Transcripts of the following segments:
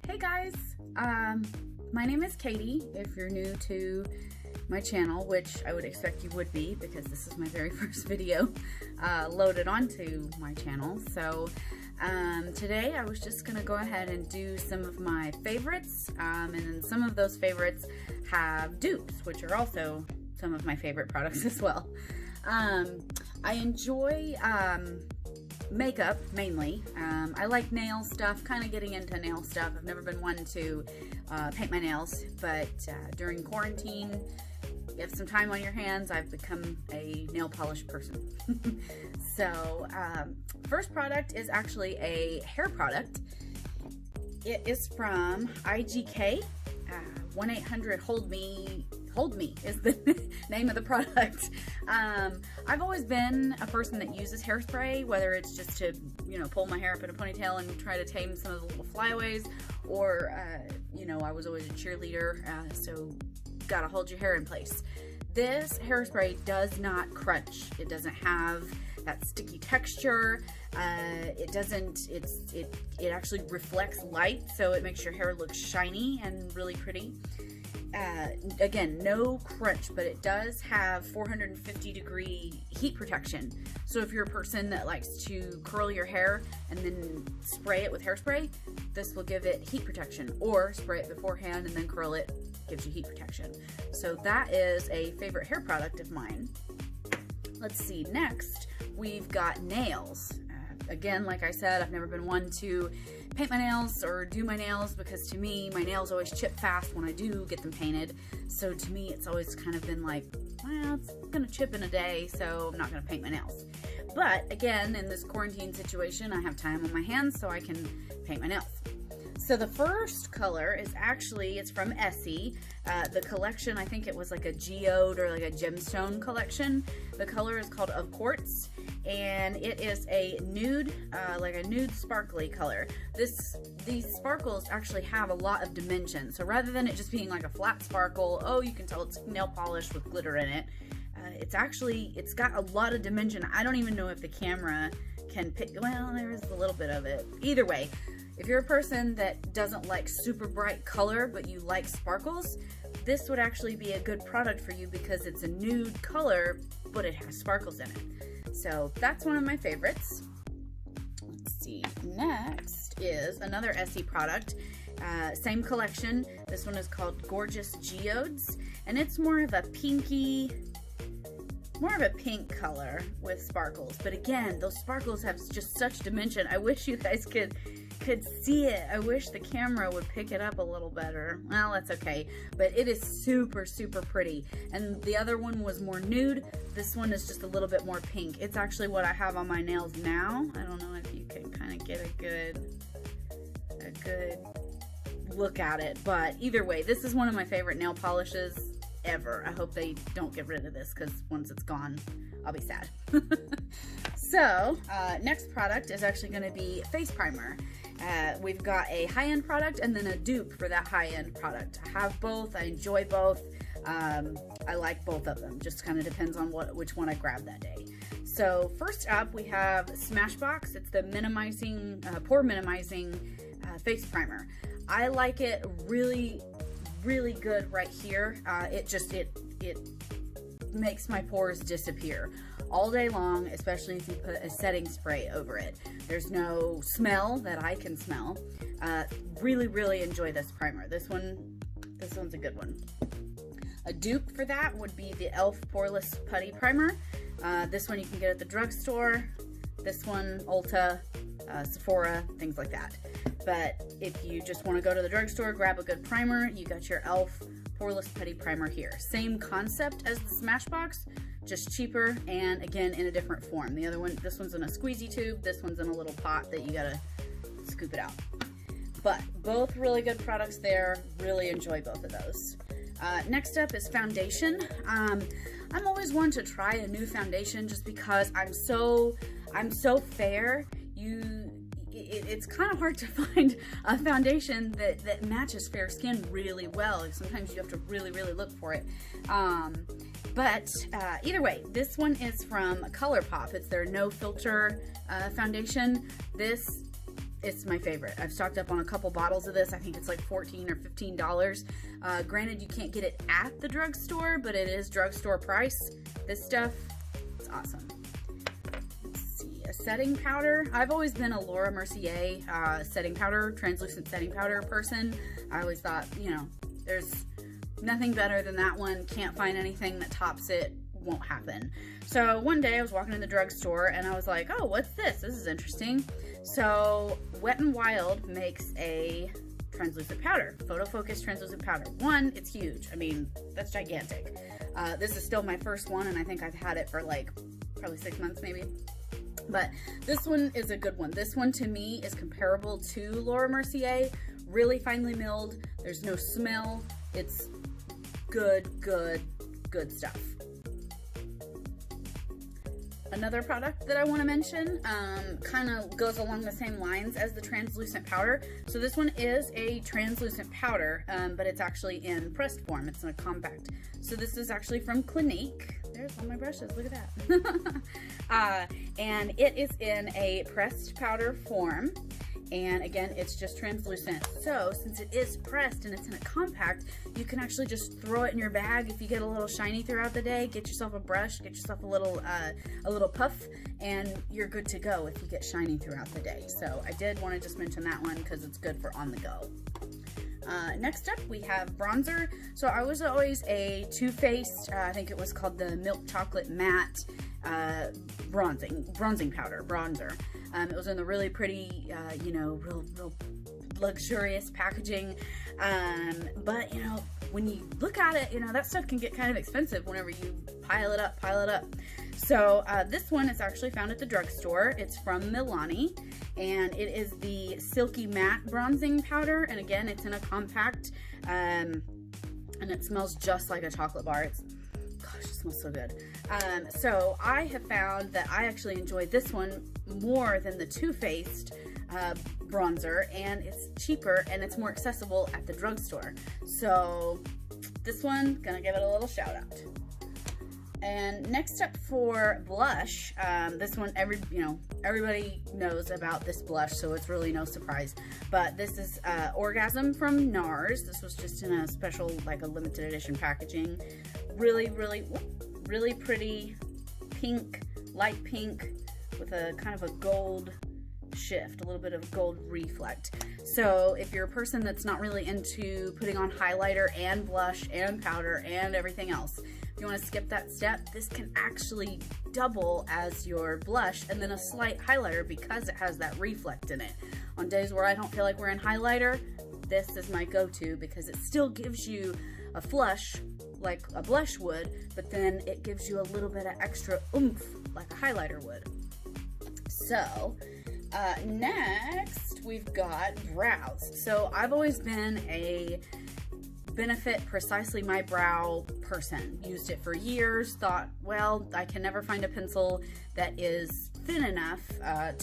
Hey guys, my name is Katie. If you're new to my channel, which I would expect you would be because this is my very first video loaded onto my channel. So today I was just gonna go ahead and do some of my favorites, and then some of those favorites have dupes, which are also some of my favorite products as well. I enjoy makeup mainly. I like nail stuff, kind of getting into nail stuff. I've never been one to paint my nails, but during quarantine, you have some time on your hands, I've become a nail polish person. So first product is actually a hair product. It is from IGK. 1-800-HOLD-ME is the name of the product. I've always been a person that uses hairspray, whether it's just to, pull my hair up in a ponytail and try to tame some of the little flyaways, or, I was always a cheerleader, so gotta hold your hair in place. This hairspray does not crunch. It doesn't have that sticky texture. It actually reflects light, so it makes your hair look shiny and really pretty. Again, no crunch, but it does have 450-degree heat protection. So if you're a person that likes to curl your hair and then spray it with hairspray, this will give it heat protection. Or spray it beforehand and then curl it, gives you heat protection. So that is a favorite hair product of mine. Let's see, next we've got nails. Again, like I said, I've never been one to paint my nails or do my nails because to me, my nails always chip fast when I do get them painted. So to me, it's always kind of been like, well, it's gonna chip in a day, so I'm not gonna paint my nails. But again, in this quarantine situation, I have time on my hands, so I can paint my nails. So the first color is actually, it's from Essie. The collection, I think it was like a geode or like a gemstone collection. The color is called Quartz, and it is a nude, like a nude sparkly color. These sparkles actually have a lot of dimension. So rather than it just being like a flat sparkle, oh, you can tell it's nail polish with glitter in it. It's got a lot of dimension. I don't even know if the camera can pick, well, there's a little bit of it. Either way, if you're a person that doesn't like super bright color, but you like sparkles, this would actually be a good product for you because it's a nude color, but it has sparkles in it. So that's one of my favorites. Let's see, next is another Essie product. Same collection. This one is called Gorge-ous Geodes, and it's more of a pinky, more of a pink color with sparkles. But again, those sparkles have just such dimension. I wish you guys could see it. I wish the camera would pick it up a little better. Well, that's okay, but it is super, super pretty. And the other one was more nude. This one is just a little bit more pink. It's actually what I have on my nails now. I don't know if you can kind of get a good look at it, but either way, this is one of my favorite nail polishes ever. I hope they don't get rid of this because once it's gone, I'll be sad. So, next product is actually going to be face primer. We've got a high-end product and then a dupe for that high-end product. I have both. I enjoy both. I like both of them. Just kind of depends on which one I grab that day. So first up, we have Smashbox. It's the pore minimizing face primer. I like it really, really good right here. It makes my pores disappear all day long, especially if you put a setting spray over it. There's no smell that I can smell. Really, really enjoy this primer. This one's a good one. A dupe for that would be the e.l.f. Poreless Putty Primer. This one you can get at the drugstore. This one, Ulta, Sephora, things like that. But if you just want to go to the drugstore, grab a good primer, you got your e.l.f. Poreless Putty Primer here. Same concept as the Smashbox, just cheaper, and again in a different form. The other one, this one's in a squeezy tube, this one's in a little pot that you gotta scoop it out. But both really good products there. Really enjoy both of those. Next up is foundation. I'm always one to try a new foundation just because I'm so fair. It's kind of hard to find a foundation that matches fair skin really well. Sometimes you have to really, really look for it. But either way, this one is from Colourpop. It's their no filter foundation. This It's my favorite. I've stocked up on a couple bottles of this. I think it's like $14 or $15. Granted, you can't get it at the drugstore, but it is drugstore price. This stuff, it's awesome. Let's see, a setting powder. I've always been a Laura Mercier setting powder, translucent setting powder person. I always thought, you know, there's nothing better than that one. Can't find anything that tops it. Won't happen. So one day I was walking in the drugstore and I was like, oh, what's this? This is interesting. So Wet n Wild makes a translucent powder, photo focus translucent powder. One, it's huge. I mean, that's gigantic. This is still my first one, and I think I've had it for like probably 6 months maybe. But this one is a good one. This one to me is comparable to Laura Mercier. Really finely milled. There's no smell. It's good stuff. Another product that I want to mention kind of goes along the same lines as the translucent powder. So this one is a translucent powder, but it's actually in pressed form. It's in a compact. So this is actually from Clinique. There's all my brushes. Look at that. And it is in a pressed powder form. And again, it's just translucent. So since it is pressed and it's in a compact, you can actually just throw it in your bag. If you get a little shiny throughout the day, get yourself a brush, get yourself a little puff, and you're good to go if you get shiny throughout the day. So I did want to just mention that one because it's good for on the go. Next up, we have bronzer. So I was always a Too Faced, I think it was called the Milk Chocolate Matte bronzing powder, bronzer. It was in the really pretty, you know, real luxurious packaging. But, you know, when you look at it, you know, that stuff can get kind of expensive whenever you pile it up. So this one is actually found at the drugstore. It's from Milani, and it is the Silky Matte Bronzing Powder. And again, it's in a compact, and it smells just like a chocolate bar. Gosh, it smells so good. So I have found that I actually enjoy this one more than the Too Faced bronzer, and it's cheaper and it's more accessible at the drugstore. So this one, gonna give it a little shout out. And next up for blush, this one everybody knows about this blush, so it's really no surprise. But this is Orgasm from NARS. This was just in a special, like a limited edition packaging. Really pretty pink, light pink with a kind of a gold shift, a little bit of gold reflect. So if you're a person that's not really into putting on highlighter and blush and powder and everything else, if you want to skip that step, this can actually double as your blush and then a slight highlighter because it has that reflect in it. On days where I don't feel like wearing highlighter, this is my go-to because it still gives you a flush like a blush would, but then it gives you a little bit of extra oomph like a highlighter would. So next we've got brows. So I've always been a Benefit Precisely My Brow person. Used it for years, thought, well, I can never find a pencil that is thin enough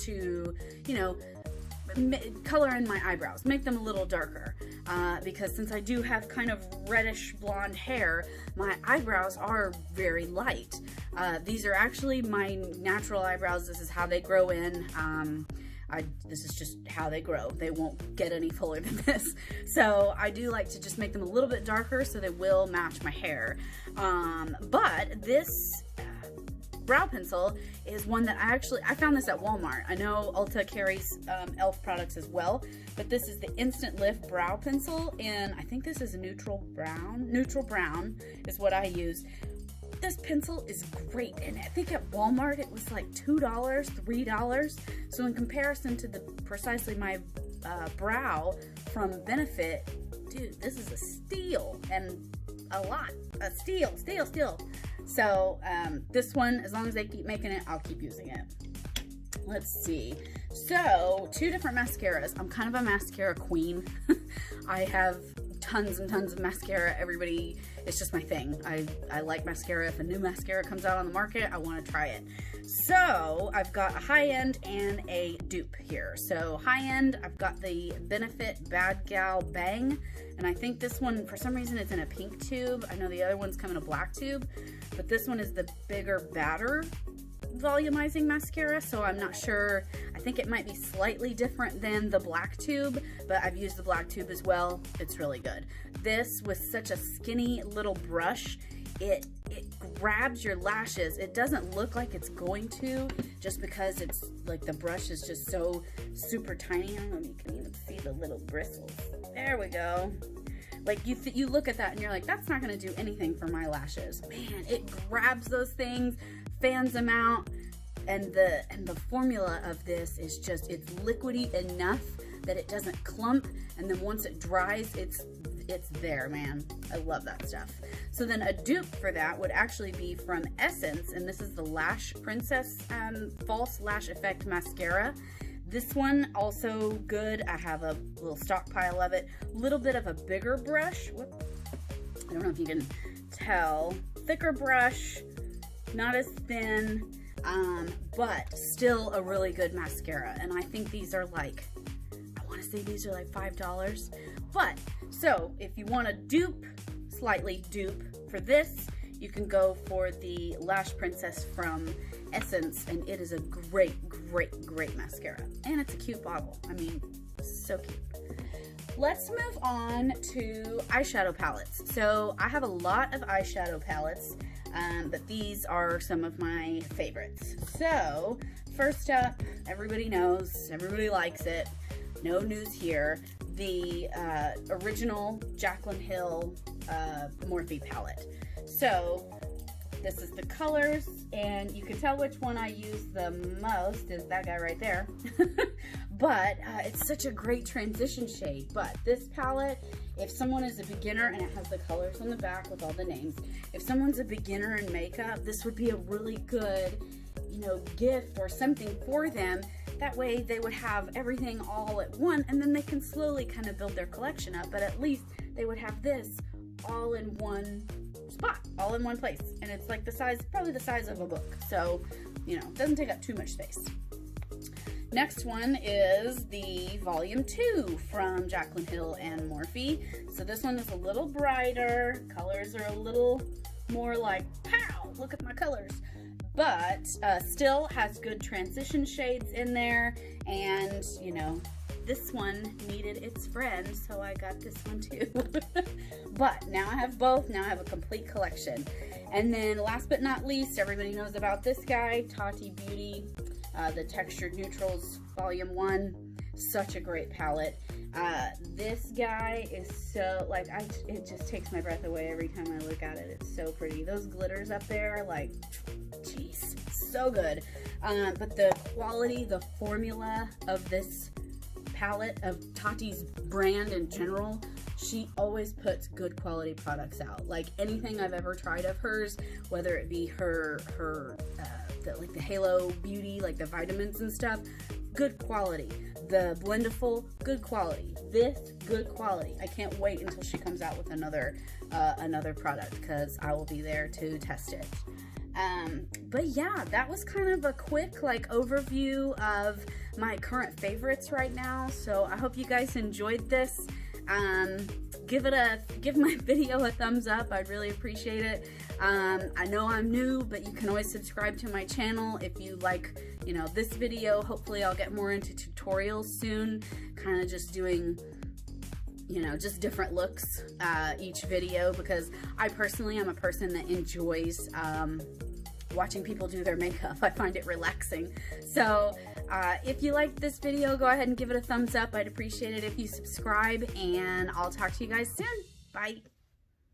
to, you know, color in my eyebrows, make them a little darker, because since I do have kind of reddish blonde hair, my eyebrows are very light. These are actually my natural eyebrows. This is how they grow in. This is just how they grow. They won't get any fuller than this. So I do like to just make them a little bit darker so they will match my hair. But this brow pencil is one that I found this at Walmart. I know Ulta carries e.l.f. products as well, but this is the Instant Lift brow pencil, and I think this is a neutral brown. Neutral brown is what I use. This pencil is great, and I think at Walmart it was like $2, $3. So in comparison to the Precisely My Brow from Benefit, dude, this is a steal, and a steal. So this one, as long as they keep making it, I'll keep using it. Let's see. So 2 different mascaras. I'm kind of a mascara queen. I have tons and tons of mascara. Everybody, it's just my thing. I like mascara. If a new mascara comes out on the market, I want to try it. So I've got a high-end and a dupe here. So high-end, I've got the Benefit BadGal Bang, and I think this one, for some reason, it's in a pink tube. I know the other ones come in a black tube, but this one is the bigger, badder volumizing mascara, so I'm not sure. I think it might be slightly different than the black tube, but I've used the black tube as well. It's really good. This with such a skinny little brush, it grabs your lashes. It doesn't look like it's going to, just because it's like the brush is just so super tiny. I don't know if you can even see the little bristles. There we go. Like you look at that and you're like, that's not gonna do anything for my lashes. Man, it grabs those things, fans them out, and the formula of this is just, it's liquidy enough that it doesn't clump, and then once it dries, it's there, man. I love that stuff. So then a dupe for that would actually be from Essence, and this is the Lash Princess False Lash Effect Mascara. This one also good. I have a little stockpile of it. A little bit of a bigger brush. Whoop. I don't know if you can tell. Thicker brush, not as thin, but still a really good mascara. And I think these are like, I want to say these are like $5. But, so if you want to dupe, slightly dupe for this, you can go for the Lash Princess from Essence, and it is a great mascara. And it's a cute bottle. I mean, so cute. Let's move on to eyeshadow palettes. So I have a lot of eyeshadow palettes, but these are some of my favorites. So first up, everybody knows, everybody likes it. No news here. The original Jaclyn Hill Morphe palette. So this is the colors, and you can tell which one I use the most is that guy right there. But it's such a great transition shade. But this palette, if someone is a beginner, and it has the colors on the back with all the names, if someone's a beginner in makeup, this would be a really good, you know, gift or something for them. That way they would have everything all at one, and then they can slowly kind of build their collection up, but at least they would have this all in one spot, all in one place. And it's like the size, probably the size of a book. So, you know, it doesn't take up too much space. Next one is the Volume 2 from Jaclyn Hill and Morphe. So this one is a little brighter. Colors are a little more like, pow, look at my colors. But still has good transition shades in there. And, you know, this one needed its friend, so I got this one too. But now I have both. Now I have a complete collection. And then last but not least, everybody knows about this guy, Tati Beauty, the Textured Neutrals Volume 1. Such a great palette. This guy is so, like, it just takes my breath away every time I look at it. It's so pretty. Those glitters up there, like, jeez, so good. But the quality, the formula of this palette, of Tati's brand in general, she always puts good quality products out. Like anything I've ever tried of hers, whether it be her like the Halo Beauty, like the vitamins and stuff, good quality. The Blendiful, good quality. This, good quality. I can't wait until she comes out with another product, because I will be there to test it. But yeah, that was kind of a quick like overview of my current favorites right now. So I hope you guys enjoyed this. Give my video a thumbs up. I'd really appreciate it. I know I'm new, but you can always subscribe to my channel if you like, you know, this video. Hopefully I'll get more into tutorials soon, kind of just doing, you know, just different looks each video, because I personally am a person that enjoys watching people do their makeup. I find it relaxing. So if you liked this video, go ahead and give it a thumbs up. I'd appreciate it if you subscribe, and I'll talk to you guys soon. Bye.